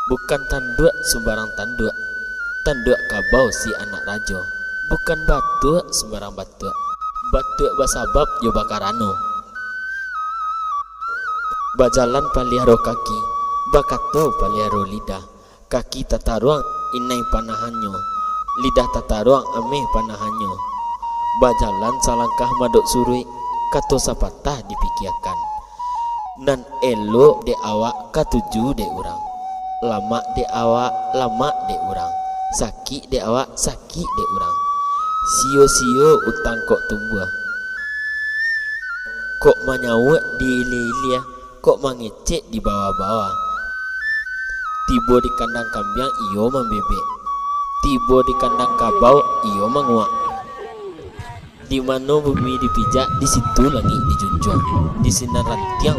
Bukan tanduk sembarang tanduk, tanduk kabau si anak rajo. Bukan batuk sembarang batuk, batuk basabab yo bakarano. Bajalan paliharo kaki, bakato paliharo lidah. Kaki tataruang inai panahanyo, lidah tataruang ameh panahanyo. Bajalan salangkah madok surui, kato sapatah dipikiakan. Nan elo de awak katuju de urang, lama de awak lama de urang, sakit de awak sakit de urang. Sio-sio utang kok tumbuh, kok manyawak di ilia, kok mangecek di bawah-bawah. Tibo di kandang kambing iyo membebek, tibo di kandang kabau iyo menguak. Di mana bumi dipijak, di situ langit dijunjung, di sinar rantiang